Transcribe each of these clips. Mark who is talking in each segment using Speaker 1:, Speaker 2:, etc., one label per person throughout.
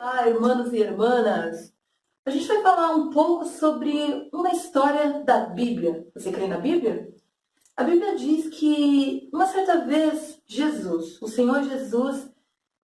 Speaker 1: Olá, irmãos e irmãs. A gente vai falar um pouco sobre uma história da Bíblia. Você crê na Bíblia? A Bíblia diz que uma certa vez Jesus, o Senhor Jesus,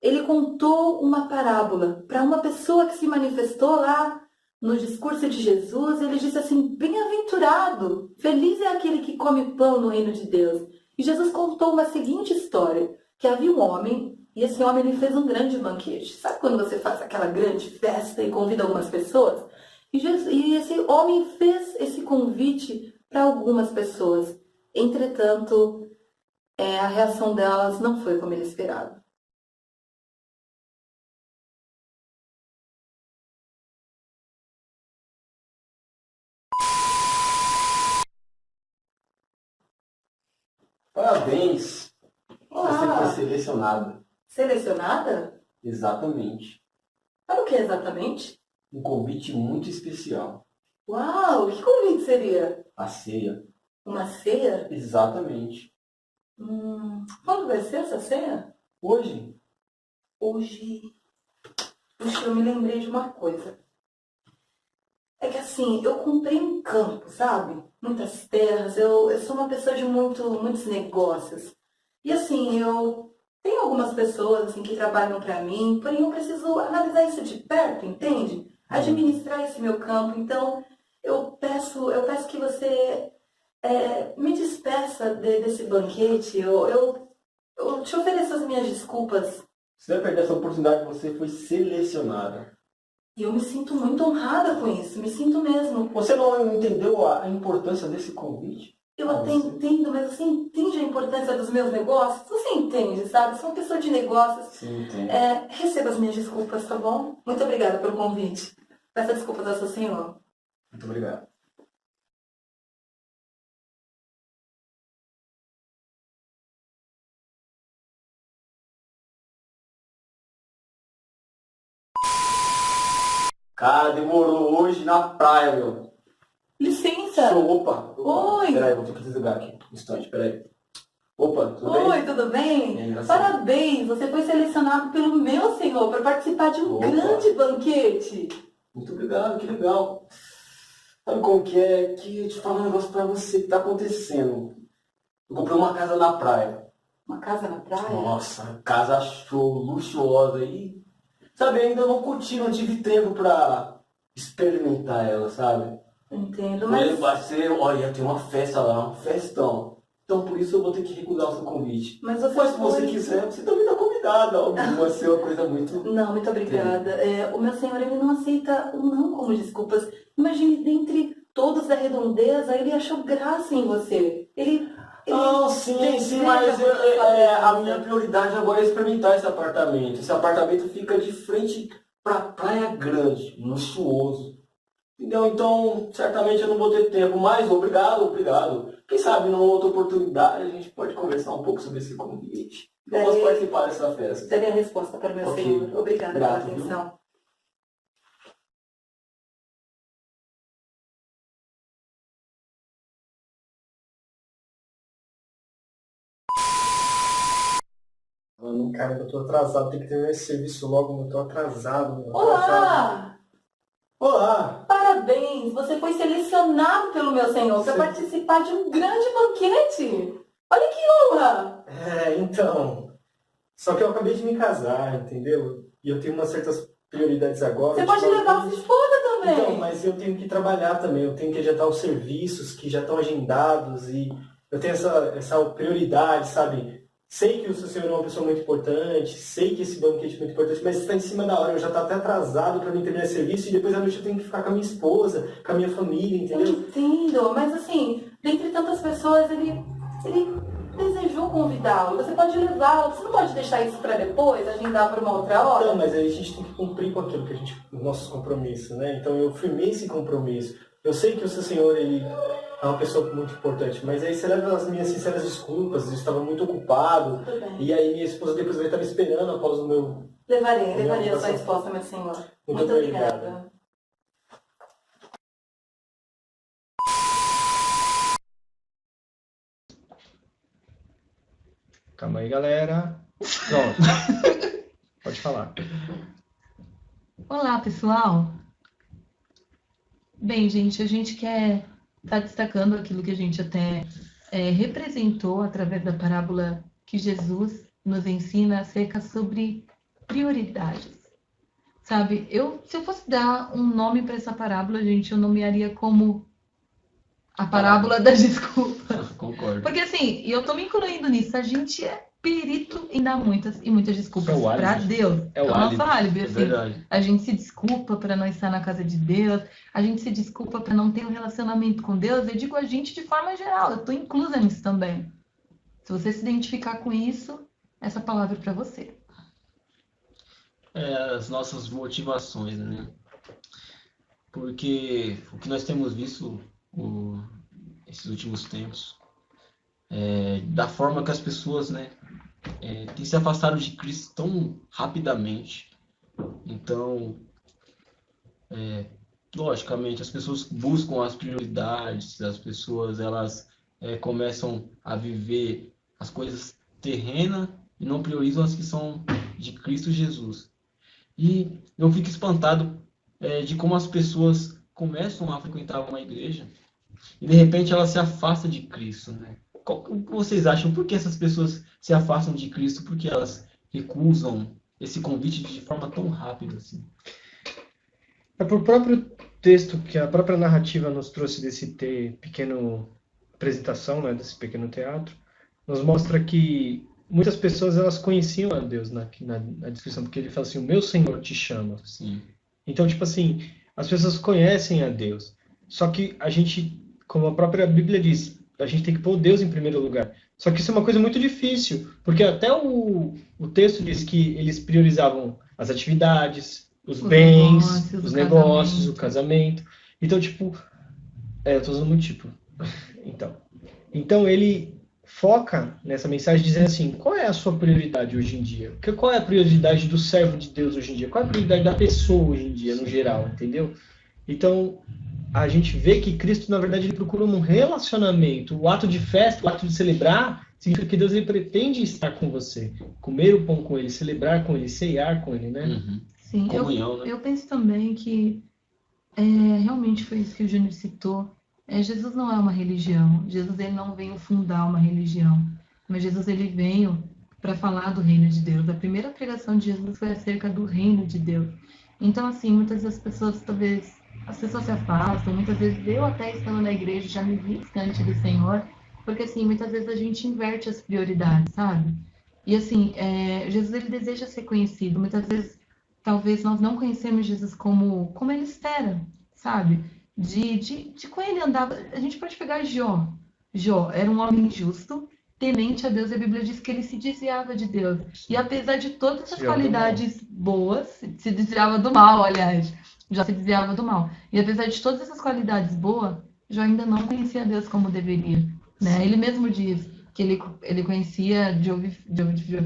Speaker 1: ele contou uma parábola para uma pessoa que se manifestou lá no discurso de Jesus. Ele disse assim: bem-aventurado, feliz é aquele que come pão no reino de Deus. E Jesus contou uma seguinte história, que havia um homem, e esse homem ele fez um grande banquete. Sabe quando você faz aquela grande festa e convida algumas pessoas? E esse homem fez esse convite para algumas pessoas. Entretanto, a reação delas não foi como ele esperava.
Speaker 2: Parabéns! Você foi
Speaker 1: Olá!
Speaker 2: selecionada.
Speaker 1: Selecionada?
Speaker 2: Exatamente.
Speaker 1: Para o que exatamente?
Speaker 2: Um convite muito especial.
Speaker 1: Uau! Que convite seria?
Speaker 2: A ceia.
Speaker 1: Uma ceia?
Speaker 2: Exatamente.
Speaker 1: Quando vai ser essa ceia?
Speaker 2: Hoje,
Speaker 1: Hoje. Puxa, eu me lembrei de uma coisa. É que assim, eu comprei um campo, sabe? Muitas terras. Eu sou uma pessoa de muitos negócios. E assim, eu tenho algumas pessoas assim que trabalham para mim, porém eu preciso analisar isso de perto, entende? Administrar esse meu campo. Então, eu peço que você me despeça desse banquete. Eu te ofereço as minhas desculpas.
Speaker 2: você vai perder essa oportunidade, você foi selecionada.
Speaker 1: E eu me sinto muito honrada com isso, me sinto mesmo.
Speaker 2: Você não entendeu a importância desse convite?
Speaker 1: Eu até entendo, mas você entende a importância dos meus negócios? Você entende, sabe? Sou uma pessoa de negócios.
Speaker 2: Sim, entendo.
Speaker 1: Receba as minhas desculpas, tá bom? Muito obrigada pelo convite. Peço desculpas ao seu senhor.
Speaker 2: Muito obrigado. Cara, demorou hoje na praia, meu.
Speaker 1: Licença!
Speaker 2: Opa!
Speaker 1: Oi!
Speaker 2: Peraí, vou ter que desligar aqui. Um instante, peraí. Opa, tudo bem?
Speaker 1: Oi, tudo bem?
Speaker 2: Engraçado.
Speaker 1: Parabéns! Você foi selecionado pelo meu senhor para participar de um
Speaker 2: Opa.
Speaker 1: grande banquete.
Speaker 2: Muito obrigado, que legal. Sabe como que é? Que eu te falo um negócio pra você que tá acontecendo. Eu comprei uma casa na praia.
Speaker 1: Uma casa na praia?
Speaker 2: Nossa, casa show, luxuosa aí. Sabe, ainda não curti, não tive tempo pra experimentar ela, sabe?
Speaker 1: Entendo, mas...
Speaker 2: Vai ser, olha, tem uma festa lá, um festão. Então por isso eu vou ter que recusar o seu convite.
Speaker 1: Mas
Speaker 2: Se você quiser, você também tá convidada. Óbvio, vai ser uma coisa muito...
Speaker 1: Não, muito obrigada. O meu senhor, ele não aceita o não como desculpas. Imagine, dentre todos da redondeza, ele achou graça em você. Ele
Speaker 2: Não, sim,
Speaker 1: deseja
Speaker 2: mas
Speaker 1: você fazer
Speaker 2: a
Speaker 1: isso.
Speaker 2: minha prioridade agora é experimentar esse apartamento. Esse apartamento fica de frente pra Praia Grande, luxuoso. Entendeu? Então, certamente eu não vou ter tempo, mas obrigado. Quem sabe numa outra oportunidade a gente pode conversar um pouco sobre esse convite. Eu posso participar dessa festa.
Speaker 1: Darei a resposta para o meu
Speaker 2: Ok.
Speaker 1: senhor. Obrigada pela
Speaker 2: Grato, viu?
Speaker 1: atenção.
Speaker 3: Cara, eu tô atrasado, tem que terminar esse serviço logo, eu tô atrasado, meu.
Speaker 1: Olá!
Speaker 3: Olá!
Speaker 1: Parabéns! Você foi selecionado pelo meu senhor para
Speaker 3: Sim.
Speaker 1: participar de um grande banquete. Olha que honra!
Speaker 3: Então, só que eu acabei de me casar, entendeu? E eu tenho umas certas prioridades agora.
Speaker 1: Você pode levar a sua esposa também.
Speaker 3: Então, mas eu tenho que trabalhar também, eu tenho que adiantar os serviços que já estão agendados e eu tenho essa prioridade, sabe? Sei que o seu senhor é uma pessoa muito importante, sei que esse banquete é muito importante, mas está em cima da hora, eu já estou até atrasado para mim terminar esse serviço e depois à noite eu tenho que ficar com a minha esposa, com a minha família,
Speaker 1: Eu
Speaker 3: entendeu?
Speaker 1: entendo, mas assim, dentre tantas pessoas, ele desejou convidá-lo. Você pode levá-lo, você não pode deixar isso para depois, agendar para uma outra hora?
Speaker 3: Não, mas aí a gente tem que cumprir com aquilo que os nossos compromissos, né? Então eu firmei esse compromisso. Eu sei que o seu senhor, ele é uma pessoa muito importante, mas aí você leva as minhas sinceras desculpas, eu estava muito ocupado,
Speaker 1: Tudo bem.
Speaker 3: e aí minha esposa depois vai estar me esperando após o meu...
Speaker 1: Levarei a sua esposa, meu senhor. Muito obrigada.
Speaker 4: Calma aí, galera. Pronto. Pode falar.
Speaker 1: Olá, pessoal! Bem, gente, a gente quer estar destacando aquilo que a gente até representou através da parábola que Jesus nos ensina acerca sobre prioridades. Sabe, se eu fosse dar um nome para essa parábola, gente, eu nomearia como a parábola da desculpa.
Speaker 4: Concordo.
Speaker 1: Porque assim, e eu tô me incluindo nisso, a gente é perito em dar muitas e muitas desculpas
Speaker 3: É o álibi.
Speaker 1: para Deus.
Speaker 3: É o
Speaker 1: o nosso álibi,
Speaker 4: É
Speaker 1: assim.
Speaker 4: verdade.
Speaker 1: A gente se desculpa para não estar na casa de Deus, a gente se desculpa para não ter um relacionamento com Deus. Eu digo a gente de forma geral, eu tô inclusa nisso também. Se você se identificar com isso, essa palavra é para você.
Speaker 4: As nossas motivações, né? Porque o que nós temos visto esses últimos tempos, da forma que as pessoas, né, têm se afastado de Cristo tão rapidamente. Então, logicamente, as pessoas buscam as prioridades, as pessoas elas começam a viver as coisas terrenas e não priorizam as que são de Cristo Jesus. E eu fico espantado de como as pessoas começam a frequentar uma igreja e de repente elas se afastam de Cristo, né? O que vocês acham? Por que essas pessoas se afastam de Cristo? Por que elas recusam esse convite de forma tão rápida assim?
Speaker 3: É por próprio texto que a própria narrativa nos trouxe desse pequeno apresentação, né, desse pequeno teatro, nos mostra que muitas pessoas elas conheciam a Deus na descrição, porque ele fala assim, o meu Senhor te chama.
Speaker 4: Sim.
Speaker 3: Então, tipo assim, as pessoas conhecem a Deus. Só que a gente, como a própria Bíblia diz, a gente tem que pôr Deus em primeiro lugar. Só que isso é uma coisa muito difícil, porque até o texto diz que eles priorizavam as atividades, os bens, os negócios, o casamento. Então, tipo, eu tô usando muito tipo. Então ele foca nessa mensagem dizendo assim, qual é a sua prioridade hoje em dia? Qual é a prioridade do servo de Deus hoje em dia? Qual é a prioridade da pessoa hoje em dia, no geral, entendeu? Então, a gente vê que Cristo, na verdade, ele procura um relacionamento. O ato de festa, o ato de celebrar, significa que Deus ele pretende estar com você. Comer o pão com ele, celebrar com ele, ceiar com ele, né?
Speaker 4: Uhum.
Speaker 1: Sim,
Speaker 4: Comunhão, né?
Speaker 1: eu penso também que realmente foi isso que o Júnior citou. Jesus não é uma religião. Jesus ele não veio fundar uma religião. Mas Jesus ele veio para falar do reino de Deus. A primeira pregação de Jesus foi acerca do reino de Deus. Então, assim, muitas das pessoas, talvez, as pessoas se afastam. Muitas vezes eu até estando na igreja já me vi distante do Senhor. Porque, assim, muitas vezes a gente inverte as prioridades, sabe? E, assim, Jesus ele deseja ser conhecido. Muitas vezes, talvez nós não conhecemos Jesus como ele espera, sabe? De com ele andava. A gente pode pegar Jó. Jó era um homem justo, temente a Deus, e a Bíblia diz que ele se desviava de Deus. E apesar de todas essas qualidades boas, se desviava do mal, aliás. Jó se desviava do mal. E apesar de todas essas qualidades boas, Jó ainda não conhecia Deus como deveria. Né? Ele mesmo diz que ele conhecia de ouvir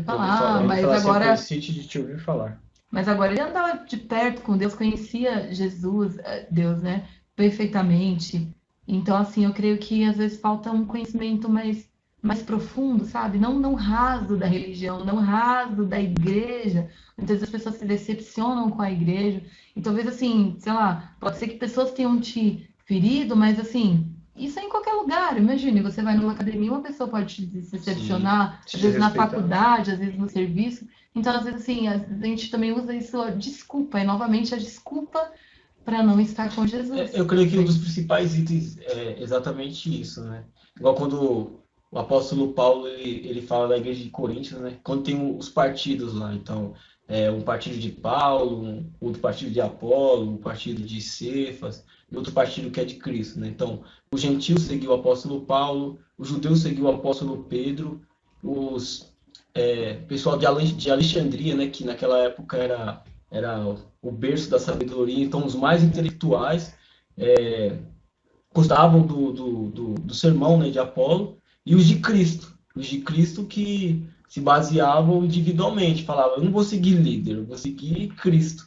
Speaker 1: falar, mas agora.
Speaker 3: De te ouvir falar.
Speaker 1: Mas agora ele andava de perto com Deus, conhecia Jesus, Deus, né, perfeitamente. Então, assim, eu creio que às vezes falta um conhecimento mais profundo, sabe? Não raso da religião, não raso da igreja. Muitas vezes as pessoas se decepcionam com a igreja. E talvez, assim, sei lá, pode ser que pessoas tenham te ferido, mas, assim, isso é em qualquer lugar. Imagine, você vai numa academia, uma pessoa pode te decepcionar, às vezes na faculdade, às vezes no serviço. Então, às vezes, assim, a gente também usa isso, a desculpa, e novamente a desculpa para não estar com Jesus.
Speaker 4: Eu creio que um dos principais itens é exatamente isso, né? Igual quando o apóstolo Paulo ele fala da igreja de Coríntios, né? Quando tem os partidos lá, então um partido de Paulo, outro partido de Apolo, um partido de Cefas e outro partido que é de Cristo, né? Então, o gentio seguiu o apóstolo Paulo, o judeu seguiu o apóstolo Pedro, os pessoal de Alexandria, né? Que naquela época era o berço da sabedoria, então os mais intelectuais gostavam do sermão, né, de Apolo, e os de Cristo que se baseavam individualmente, falavam, eu não vou seguir líder, eu vou seguir Cristo.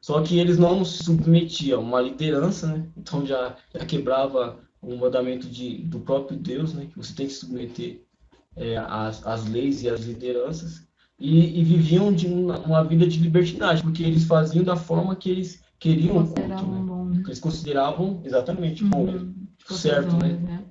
Speaker 4: Só que eles não se submetiam a uma liderança, né? Então já quebrava o mandamento do próprio Deus, né? Que você tem que se submeter às leis e às lideranças. e viviam de uma vida de libertinagem, porque eles faziam da forma que eles queriam o culto,
Speaker 5: Consideravam
Speaker 4: né?
Speaker 5: bom, né?
Speaker 4: Que eles consideravam exatamente bom,
Speaker 5: Tipo,
Speaker 4: certo, né?
Speaker 5: né?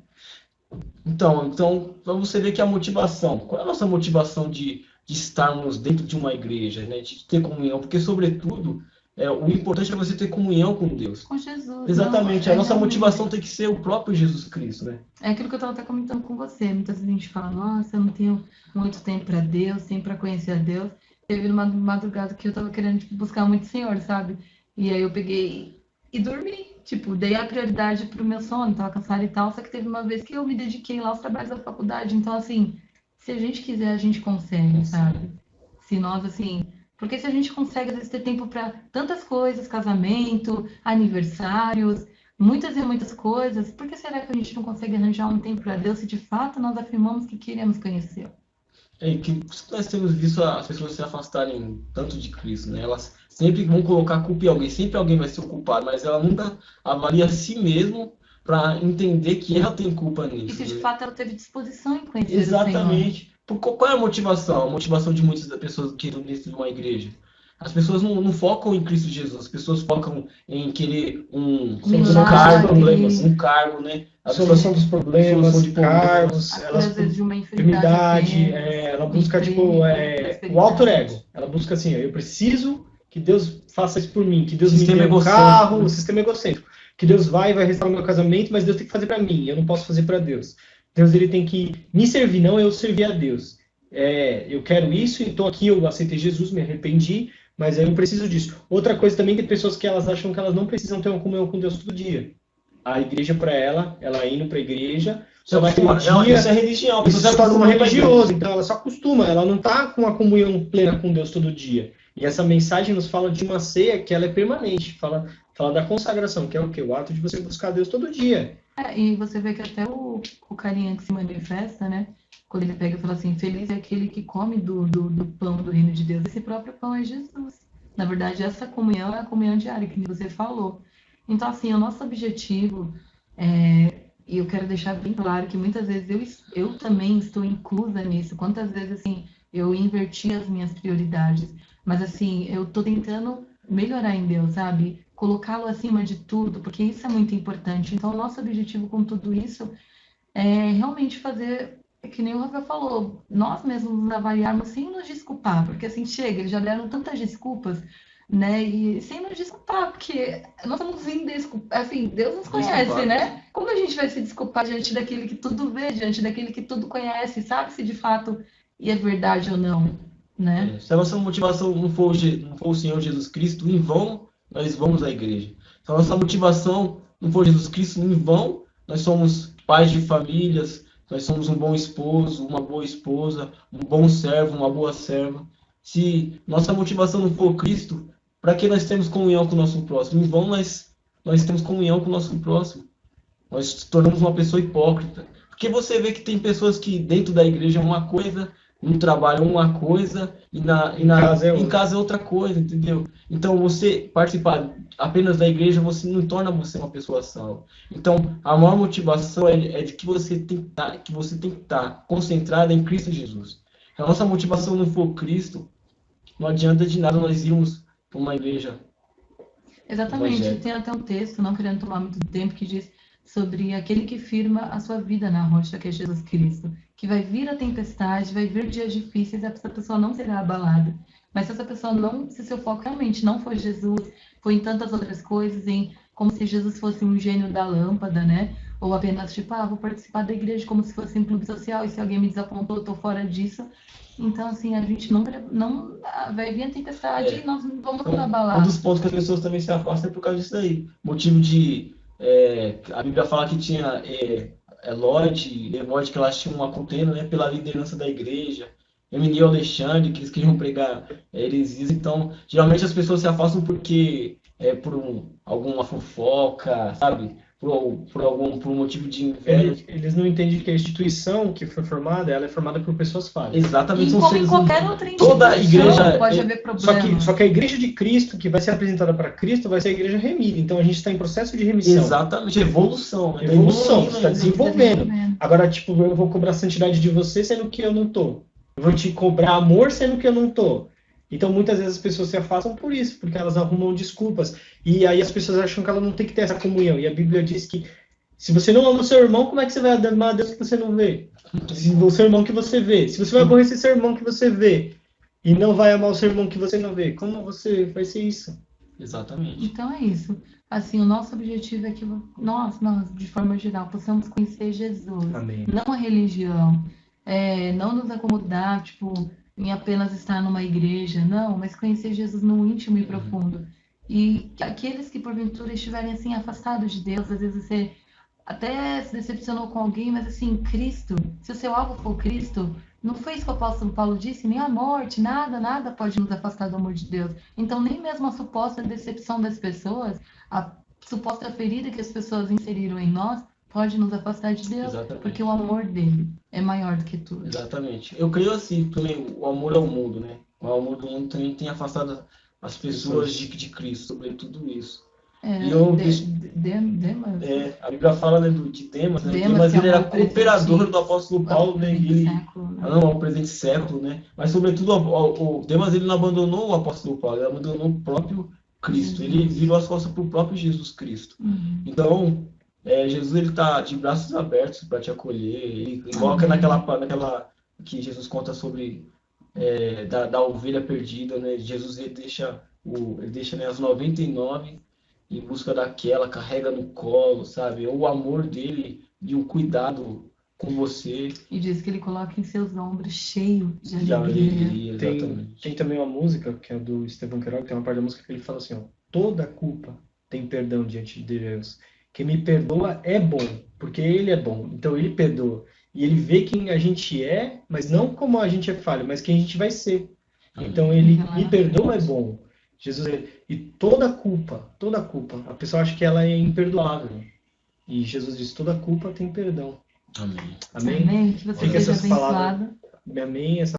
Speaker 4: Então, para você ver que a motivação, qual é a nossa motivação de estarmos dentro de uma igreja, né? De ter comunhão? Porque, sobretudo, o importante é você ter comunhão com Deus.
Speaker 5: Com Jesus.
Speaker 4: Exatamente,
Speaker 5: Não,
Speaker 4: a nossa
Speaker 5: realmente.
Speaker 4: motivação tem que ser o próprio Jesus Cristo, né?
Speaker 5: É aquilo que eu estava até comentando com você. Muitas vezes a gente fala, nossa, eu não tenho muito tempo para Deus, tempo para conhecer a Deus. Teve uma madrugada que eu estava querendo tipo, buscar muito o Senhor, sabe? E aí eu peguei e dormi. Tipo, dei a prioridade pro meu sono, estava cansada e tal. Só que teve uma vez que eu me dediquei lá aos trabalhos da faculdade. Então, assim, se a gente quiser, a gente consegue, sabe? Se nós, assim. Porque se a gente consegue, às vezes, ter tempo para tantas coisas, casamento, aniversários, muitas e muitas coisas, por que será que a gente não consegue arranjar um tempo para Deus se de fato nós afirmamos que queremos conhecê-lo?
Speaker 4: Que nós temos visto as pessoas se afastarem tanto de Cristo, né? Elas sempre vão colocar a culpa em alguém, sempre alguém vai ser o culpado, mas ela nunca avalia a si mesmo para entender que ela tem culpa
Speaker 5: E
Speaker 4: nisso,
Speaker 5: se de
Speaker 4: né?
Speaker 5: fato ela teve disposição em conhecer o Senhor.
Speaker 4: Exatamente. Qual é a motivação? A motivação de muitas das pessoas que estão dentro de uma igreja. As pessoas não focam em Cristo Jesus, as pessoas focam em querer um cargo, um cargo, né?
Speaker 3: A solução dos problemas,
Speaker 4: solução de
Speaker 3: cargos,
Speaker 5: Às
Speaker 3: elas
Speaker 5: vezes de uma
Speaker 3: enfermidade,
Speaker 5: apenas,
Speaker 3: ela busca tipo
Speaker 5: prosperidade.
Speaker 3: o alter ego. Ela busca assim, eu preciso que Deus faça isso por mim, que Deus me
Speaker 4: Sistema
Speaker 3: dê um
Speaker 4: egocêntrico,
Speaker 3: carro,
Speaker 4: né?
Speaker 3: o sistema egocêntrico, que Deus vai restaurar o meu casamento, mas Deus tem que fazer para mim, eu não posso fazer para Deus. Deus ele tem que me servir, não eu servir a Deus. Eu quero isso e estou aqui, eu aceitei Jesus, me arrependi, mas eu preciso disso. Outra coisa também que tem pessoas que elas acham que elas não precisam ter uma comunhão com Deus todo dia. A igreja para ela indo para a igreja, só vai ter um dia,
Speaker 4: isso é religião, a
Speaker 3: isso
Speaker 4: pessoa
Speaker 3: se
Speaker 4: se
Speaker 3: torna uma
Speaker 4: acostuma com a igreja.
Speaker 3: religiosa, então ela só acostuma, ela não está com uma comunhão plena com Deus todo dia. E essa mensagem nos fala de uma ceia que ela é permanente, fala da consagração, que é o quê? O ato de você buscar Deus todo dia.
Speaker 5: E você vê que até o carinha que se manifesta, né? Quando ele pega e fala assim, feliz é aquele que come do pão do reino de Deus. Esse próprio pão é Jesus. Na verdade, essa comunhão é a comunhão diária, que você falou. Então, assim, o nosso objetivo, e eu quero deixar bem claro que muitas vezes eu também estou inclusa nisso. Quantas vezes, assim, eu inverti as minhas prioridades. Mas, assim, eu estou tentando melhorar em Deus, sabe? Colocá-lo acima de tudo, porque isso é muito importante. Então, o nosso objetivo com tudo isso é realmente fazer, que nem o Rafael falou, nós mesmos nos avaliarmos sem nos desculpar, porque assim, chega, eles já deram tantas desculpas, né? E sem nos desculpar, porque nós estamos vindo desculpar, assim, Deus nos conhece, né? Como a gente vai se desculpar diante daquele que tudo vê, diante daquele que tudo conhece, sabe se de fato é verdade ou não, né?
Speaker 4: Se a nossa motivação não for o Senhor Jesus Cristo, em vão nós vamos à igreja. Se a nossa motivação não for Jesus Cristo, em vão nós somos pais de famílias, nós somos um bom esposo, uma boa esposa, um bom servo, uma boa serva. Se nossa motivação não for Cristo, para que nós temos comunhão com o nosso próximo? Em vão nós temos comunhão com o nosso próximo. Nós nos tornamos uma pessoa hipócrita. Porque você vê que tem pessoas que dentro da igreja é uma coisa, no trabalho é uma coisa, em casa é outra coisa, entendeu? Então você participar apenas da igreja, você não torna você uma pessoa salva. Então a maior motivação é de que você tem que estar concentrado em Cristo Jesus. Se a nossa motivação não for Cristo, não adianta de nada nós irmos para uma igreja.
Speaker 5: Exatamente.
Speaker 4: Evangelho.
Speaker 5: Tem até um texto, não querendo tomar muito tempo, que diz sobre aquele que firma a sua vida na rocha, que é Jesus Cristo. Que vai vir a tempestade, vai vir dias difíceis, e essa pessoa não será abalada. Mas se essa pessoa não, se seu foco realmente não for Jesus, foi em tantas outras coisas, como se Jesus fosse um gênio da lâmpada, né? Ou apenas tipo, vou participar da igreja como se fosse um clube social, e se alguém me desapontou, eu tô fora disso. Então, assim, a gente não vai vir a tempestade e nós não vamos nos abalar.
Speaker 4: Um dos pontos que as pessoas também se afastam é por causa disso aí. Motivo de... a Bíblia fala que tinha Lorde e Hermode, que elas tinham uma contenda, né, pela liderança da igreja. Emílio e Alexandre, que eles queriam pregar heresias. Então, geralmente as pessoas se afastam porque alguma fofoca, sabe? Por um motivo de inveja.
Speaker 3: Eles não entendem que a instituição que foi formada, ela é formada por pessoas falhas.
Speaker 4: Exatamente,
Speaker 5: E
Speaker 4: são
Speaker 5: como em
Speaker 4: seres
Speaker 5: qualquer
Speaker 4: humanos.
Speaker 5: outra instituição,
Speaker 4: Toda igreja
Speaker 5: pode haver problema.
Speaker 3: Só que a igreja de Cristo, que vai ser apresentada para Cristo, vai ser a igreja remida. Então a gente está em processo de remissão.
Speaker 4: Exatamente, evolução.
Speaker 3: Evolução, você está
Speaker 5: Tá
Speaker 3: desenvolvendo. Agora, tipo, eu vou cobrar a santidade de você, sendo que eu não tô. Eu vou te cobrar amor sendo que eu não tô. Então, muitas vezes as pessoas se afastam por isso, porque elas arrumam desculpas. E aí as pessoas acham que ela não tem que ter essa comunhão. E a Bíblia diz que se você não ama o seu irmão, como é que você vai amar a Deus que você não vê? Se o seu irmão que você vê. Se você vai aborrecer seu irmão que você vê e não vai amar o seu irmão que você não vê, como você vai ser isso?
Speaker 4: Exatamente.
Speaker 5: Então é isso. Assim, o nosso objetivo é que nós, de forma geral, possamos conhecer Jesus,
Speaker 3: Amém.
Speaker 5: não a religião, não nos acomodar, tipo, em apenas estar numa igreja, não, mas conhecer Jesus no íntimo e profundo. E que aqueles que porventura estiverem assim afastados de Deus, às vezes você até se decepcionou com alguém, mas assim, Cristo, se o seu alvo for Cristo, não foi isso que o apóstolo Paulo disse, nem a morte, nada pode nos afastar do amor de Deus. Então, nem mesmo a suposta decepção das pessoas, a suposta ferida que as pessoas inseriram em nós, pode nos afastar de Deus,
Speaker 4: Exatamente.
Speaker 5: porque o amor dele é maior do que tudo.
Speaker 4: Exatamente. Eu creio assim, também, o amor ao mundo, né? O amor do mundo também tem afastado as pessoas de Cristo, sobre tudo isso. E eu,
Speaker 5: Demas,
Speaker 4: a Bíblia fala, né, de Demas, né?
Speaker 5: Demas,
Speaker 4: Demas
Speaker 5: que
Speaker 4: ele era
Speaker 5: amou o presente-
Speaker 4: cooperador do apóstolo Paulo, né? E ele,
Speaker 5: século, né?
Speaker 4: não, ao presente século, né? Mas sobretudo o Demas ele não abandonou o apóstolo Paulo, ele abandonou o próprio Cristo. Ele virou as costas para o próprio Jesus Cristo.
Speaker 5: Uhum.
Speaker 4: Então, Jesus ele está de braços abertos para te acolher. Igual que naquela que Jesus conta sobre da ovelha perdida, né? Jesus ele deixa né, as 99 em busca daquela, carrega no colo, sabe? O amor dele e o cuidado com você.
Speaker 5: E diz que ele coloca em seus ombros cheio de
Speaker 4: De
Speaker 5: alegria.
Speaker 4: alegria,
Speaker 3: Tem
Speaker 4: exatamente.
Speaker 3: também uma música, que é do Estevão Queiroga, tem uma parte da música que ele fala assim, ó, toda culpa tem perdão diante de Deus. Quem me perdoa é bom, porque ele é bom. Então ele perdoa. E ele vê quem a gente é, mas não como a gente é falho, mas quem a gente vai ser. Então ele me perdoa é bom. Jesus, e toda culpa, a pessoa acha que ela é imperdoável. E Jesus diz, toda culpa tem perdão.
Speaker 4: Amém.
Speaker 3: Amém?
Speaker 5: Amém? Que você
Speaker 3: Fica
Speaker 5: seja
Speaker 3: essas palavras.
Speaker 5: abençoado.
Speaker 3: Amém.